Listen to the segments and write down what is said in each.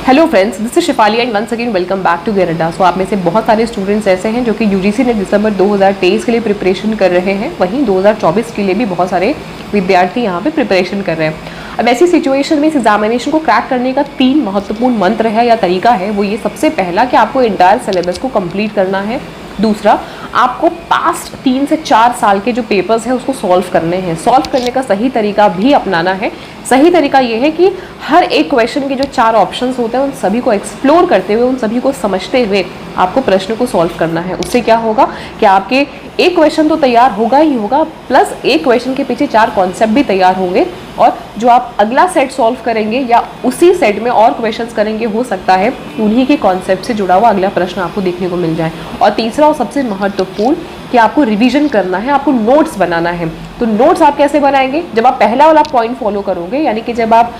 Hello friends, this is Shifali and once again welcome back to गेर अड्डा। सो आप में से बहुत सारे स्टूडेंट्स ऐसे हैं जो कि यूजीसी ने दिसंबर 2023 के लिए प्रिपरेशन कर रहे हैं, वहीं 2024 के लिए भी बहुत सारे विद्यार्थी यहाँ पे प्रिपरेशन कर रहे हैं। अब ऐसी सिचुएशन में इस एग्जामिनेशन को क्रैक करने का 3 महत्वपूर्ण मंत्र है या तरीका है। वो ये सबसे पहला कि आपको इंटायर सिलेबस को कंप्लीट करना है। दूसरा, आपको पास्ट 3 से 4 साल के जो पेपर्स हैं उसको सॉल्व करने हैं। सॉल्व करने का सही तरीका भी अपनाना है। सही तरीका ये है कि हर एक क्वेश्चन के जो 4 ऑप्शंस होते हैं उन सभी को एक्सप्लोर करते हुए, उन सभी को समझते हुए आपको प्रश्न को सॉल्व करना है। उससे क्या होगा कि आपके एक क्वेश्चन तो तैयार होगा ही होगा, प्लस एक क्वेश्चन के पीछे 4 कॉन्सेप्ट भी तैयार होंगे, और जो आप अगला सेट सॉल्व करेंगे या उसी सेट में और क्वेश्चंस करेंगे, हो सकता है उन्हीं के कॉन्सेप्ट से जुड़ा हुआ अगला प्रश्न आपको देखने को मिल जाए। और तीसरा और सबसे महत्वपूर्ण कि आपको रिवीजन करना है, आपको नोट्स बनाना है। तो नोट्स आप कैसे बनाएंगे? जब आप पहला वाला पॉइंट फॉलो करोगे, यानी कि जब आप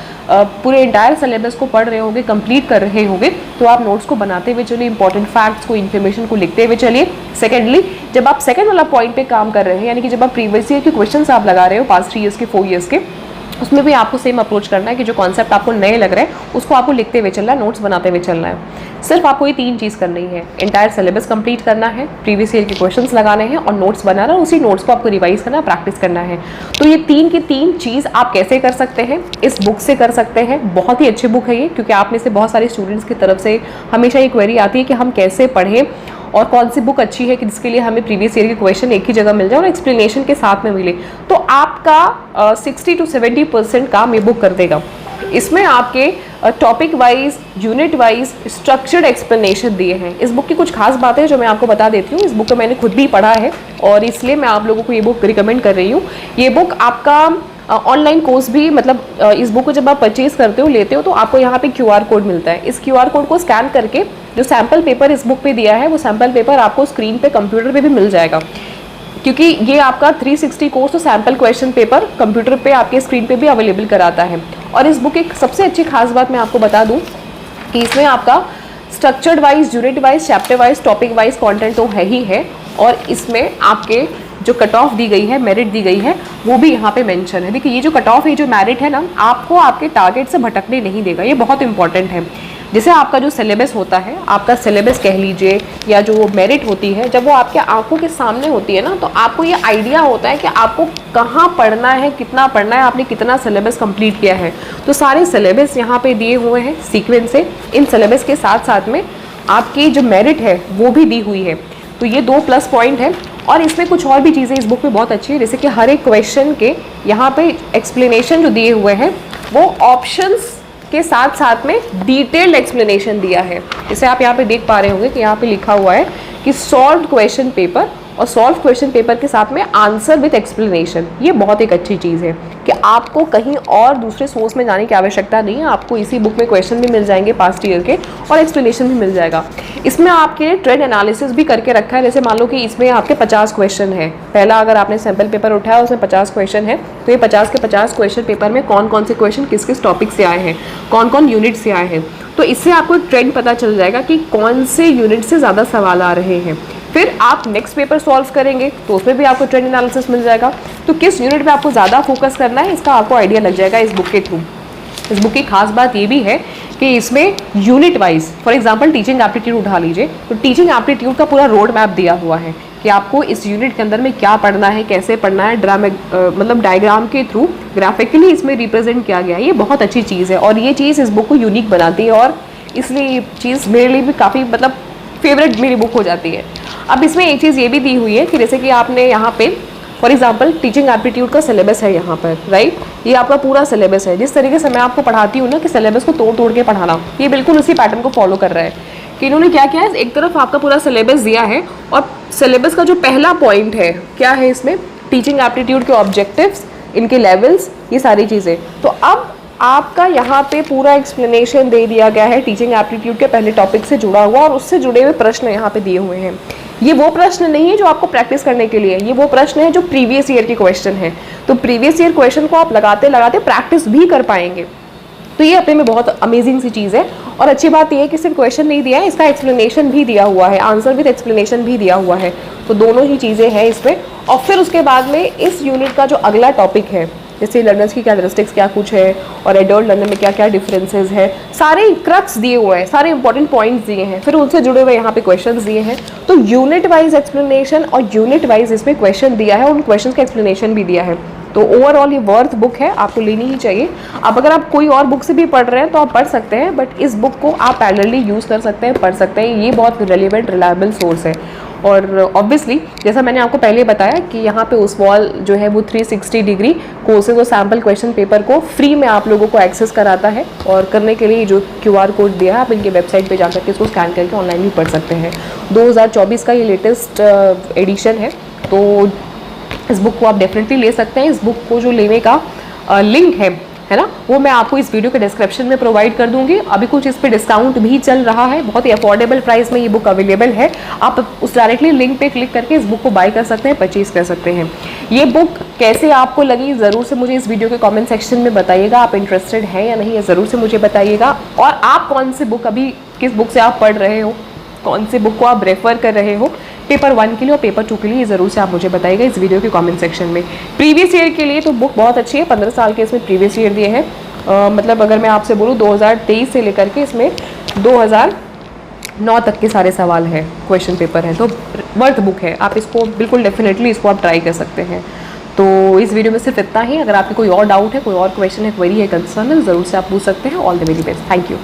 पूरे इंटायर सिलेबस को पढ़ रहे होंगे, कंप्लीट कर रहे होंगे, तो आप नोट्स को बनाते हुए चलिए, इंपॉर्टेंट फैक्ट्स को, इन्फॉर्मेशन को लिखते हुए चलिए। सेकेंडली, जब आप सेकेंड वाला पॉइंट पे काम कर रहे हैं, यानी कि जब आप प्रीवियस ईयर के क्वेश्चन आप लगा रहे हो, पास्ट 3 ईयर्स के, 4 ईयर्स के, उसमें भी आपको सेम अप्रोच करना है कि जो कॉन्सेप्ट आपको नए लग रहे हैं उसको आपको लिखते हुए चलना है, नोट्स बनाते हुए चलना है। सिर्फ आपको ये 3 चीज़ करनी है। इंटायर सिलेबस कंप्लीट करना है, प्रीवियस ईयर के क्वेश्चंस लगाने हैं और नोट्स बनाना, उसी नोट्स को आपको रिवाइज करना, प्रैक्टिस करना है। तो ये 3 की 3 चीज़ आप कैसे कर सकते हैं? इस बुक से कर सकते हैं। बहुत ही अच्छी बुक है ये, क्योंकि आप में से बहुत सारे स्टूडेंट्स की तरफ से हमेशा ये क्वेरी आती है कि हम कैसे पढ़ें और कौन सी बुक अच्छी है कि जिसके लिए हमें प्रीवियस ईयर के क्वेश्चन एक ही जगह मिल जाए और एक्सप्लेनेशन के साथ में मिले। तो आपका 60 to 70% काम ये बुक कर देगा। इसमें आपके topic wise, unit wise structured explanation दिए हैं। इस बुक की कुछ खास बातें जो मैं आपको बता देती हूँ। इस बुक को मैंने खुद भी पढ़ा है और इसलिए मैं आप लोगों को ये बुक रिकमेंड कर रही हूँ। ये बुक आपका ऑनलाइन कोर्स भी, मतलब इस बुक को जब आप परचेज करते हो, लेते हो, तो आपको यहाँ पे QR कोड मिलता है। इस QR कोड को स्कैन करके जो सैम्पल पेपर इस बुक पे दिया है, वो सैम्पल पेपर आपको स्क्रीन पे कंप्यूटर पे भी मिल जाएगा, क्योंकि ये आपका 360 कोर्स तो सैम्पल क्वेश्चन पेपर कंप्यूटर पे आपके स्क्रीन पे भी अवेलेबल कराता है। और इस बुक की सबसे अच्छी खास बात मैं आपको बता दूँ कि इसमें आपका structured wise, unit wise, chapter wise, topic wise content तो है ही है, और इसमें आपके जो कट ऑफ दी गई है, मेरिट दी गई है, वो भी यहाँ पे मेंशन है। देखिए, ये जो कट ऑफ है, जो मेरिट है ना, आपको आपके टारगेट से भटकने नहीं देगा। ये बहुत इंपॉर्टेंट है। जैसे आपका जो सिलेबस होता है, आपका सिलेबस कह लीजिए, या जो मेरिट होती है, जब वो आपके आंखों के सामने होती है ना, तो आपको ये आइडिया होता है कि आपको कहाँ पढ़ना है, कितना पढ़ना है, आपने कितना सिलेबस कंप्लीट किया है। तो सारे सिलेबस यहाँ पे दिए हुए हैं सीक्वेंस से। इन सिलेबस के साथ साथ में आपकी जो मेरिट है वो भी दी हुई है। तो ये 2 प्लस पॉइंट है। और इसमें कुछ और भी चीज़ें इस बुक में बहुत अच्छी है, जैसे कि हर एक क्वेश्चन के यहाँ पे एक्सप्लेनेशन जो दिए हुए हैं, वो ऑप्शंस के साथ साथ में डिटेल्ड एक्सप्लेनेशन दिया है। जैसे आप यहाँ पे देख पा रहे होंगे कि यहाँ पे लिखा हुआ है कि सॉल्व क्वेश्चन पेपर, और सॉल्व क्वेश्चन पेपर के साथ में आंसर विद एक्सप्लेनेशन। ये बहुत एक अच्छी चीज़ है कि आपको कहीं और दूसरे सोर्स में जाने की आवश्यकता नहीं है। आपको इसी बुक में क्वेश्चन भी मिल जाएंगे पास्ट ईयर के, और एक्सप्लेनेशन भी मिल जाएगा। इसमें आपके ट्रेंड एनालिसिस भी करके रखा है। जैसे मान लो कि इसमें आपके 50 क्वेश्चन है। पहला अगर आपने सैम्पल पेपर उठाया, उसमें 50 क्वेश्चन है, तो ये 50 के 50 क्वेश्चन पेपर में कौन कौन से क्वेश्चन किस किस टॉपिक से आए हैं, कौन कौन यूनिट से आए हैं। तो इससे आपको एक ट्रेंड पता चल जाएगा कि कौन से यूनिट से ज़्यादा सवाल आ रहे हैं। फिर आप नेक्स्ट पेपर सॉल्व करेंगे तो उसमें भी आपको ट्रेंड एनालिसिस मिल जाएगा। तो किस यूनिट पे आपको ज़्यादा फोकस करना है, इसका आपको आइडिया लग जाएगा इस बुक के थ्रू। इस बुक की खास बात ये भी है कि इसमें unit wise, for example teaching aptitude उठा लीजिए, तो टीचिंग एप्टीट्यूड का पूरा रोड मैप दिया हुआ है कि आपको इस यूनिट के अंदर में क्या पढ़ना है, कैसे पढ़ना है। मतलब डायग्राम के थ्रू ग्राफिकली इसमें रिप्रेजेंट किया गया है। ये बहुत अच्छी चीज़ है, और ये चीज़ इस बुक को यूनिक बनाती है, और इसलिए ये चीज़ मेरे लिए भी काफ़ी, मतलब फेवरेट मेरी बुक हो जाती है। अब इसमें एक चीज़ ये भी दी हुई है कि जैसे कि आपने यहाँ पे फॉर एग्जांपल टीचिंग एप्टीट्यूड का सिलेबस है यहाँ पर, राइट, ये आपका पूरा सिलेबस है। जिस तरीके से मैं आपको पढ़ाती हूँ ना कि सिलेबस को तोड़ तोड़ के पढ़ाना, ये बिल्कुल उसी पैटर्न को फॉलो कर रहा है। कि इन्होंने क्या किया है, एक तरफ आपका पूरा सिलेबस दिया है, और सिलेबस का जो पहला पॉइंट है, क्या है इसमें, टीचिंग एप्टीट्यूड के ऑब्जेक्टिव्स, इनके लेवल्स, ये सारी चीज़ें। तो अब आपका यहाँ पे पूरा एक्सप्लेनेशन दे दिया गया है टीचिंग एप्टीट्यूड के पहले टॉपिक से जुड़ा हुआ, और उससे जुड़े हुए प्रश्न यहाँ पे दिए हुए हैं। ये वो प्रश्न नहीं है जो आपको प्रैक्टिस करने के लिए, ये वो प्रश्न है जो प्रीवियस ईयर के क्वेश्चन है। तो प्रीवियस ईयर क्वेश्चन को आप लगाते लगाते प्रैक्टिस भी कर पाएंगे। तो ये अपने में बहुत अमेजिंग सी चीज़ है। और अच्छी बात यह है कि सिर्फ क्वेश्चन नहीं दिया है, इसका एक्सप्लेनेशन भी दिया हुआ है, आंसर विद एक्सप्लेनेशन भी दिया हुआ है। तो दोनों ही चीज़ें हैं इसमें। और फिर उसके बाद में इस यूनिट का जो अगला टॉपिक है, जैसे लर्नर्स की कैरेक्टरिस्टिक्स क्या कुछ है और एडल्ट लर्नर में क्या क्या डिफरेंसेस है, सारे क्रक्स दिए हुए हैं, सारे इंपॉर्टेंट पॉइंट्स दिए हैं, फिर उनसे जुड़े हुए यहाँ पे क्वेश्चंस दिए हैं। तो यूनिट वाइज एक्सप्लेनेशन और यूनिट वाइज इसमें क्वेश्चन दिया है और उन क्वेश्चन का एक्सप्लेनेशन भी दिया है। तो ओवरऑल ये वर्थ बुक है, आपको लेनी ही चाहिए। अब अगर आप कोई और बुक से भी पढ़ रहे हैं तो आप पढ़ सकते हैं, बट इस बुक को आप पैरेलली यूज़ कर सकते हैं, पढ़ सकते हैं। ये बहुत रिलेवेंट रिलायबल सोर्स है। और ऑब्वियसली जैसा मैंने आपको पहले बताया कि यहाँ पे उस्वाल जो है वो 360 डिग्री कोर्सेज और सैम्पल क्वेश्चन पेपर को फ्री में आप लोगों को एक्सेस कराता है। और करने के लिए जो QR कोड दिया है, आप इनके वेबसाइट पे जाकर के इसको स्कैन करके ऑनलाइन भी पढ़ सकते हैं। 2024 का ये लेटेस्ट एडिशन है, तो इस बुक को आप डेफिनेटली ले सकते हैं। इस बुक को जो लेने का लिंक है ना, वो मैं आपको इस वीडियो के डिस्क्रिप्शन में प्रोवाइड कर दूंगी। अभी कुछ इस पे डिस्काउंट भी चल रहा है, बहुत ही अफोर्डेबल प्राइस में ये बुक अवेलेबल है। आप उस डायरेक्टली लिंक पे क्लिक करके इस बुक को बाय कर सकते हैं, परचेज कर सकते हैं। ये बुक कैसे आपको लगी ज़रूर से मुझे इस वीडियो के कॉमेंट सेक्शन में बताइएगा। आप इंटरेस्टेड हैं या नहीं, ज़रूर से मुझे बताइएगा। और आप कौन सी बुक, अभी किस बुक से आप पढ़ रहे हो, कौन सी बुक को आप रेफर कर रहे हो पेपर 1 के लिए और पेपर 2 के लिए, ज़रूर से आप मुझे बताइएगा इस वीडियो के कमेंट सेक्शन में। प्रीवियस ईयर के लिए तो बुक बहुत अच्छी है, 15 साल के इसमें प्रीवियस ईयर दिए हैं। मतलब अगर मैं आपसे बोलूँ 2023 से लेकर के इसमें 2009 तक के सारे सवाल हैं, क्वेश्चन पेपर है, तो वर्थ बुक है। आप इसको बिल्कुल डेफिनेटली इसको आप ट्राई कर सकते हैं। तो इस वीडियो में सिर्फ इतना ही। अगर आपकी कोई और डाउट है, कोई और क्वेश्चन है, क्वेरी है, कंसर्न है, ज़रूर से आप पूछ सकते हैं। All the very best, thank you.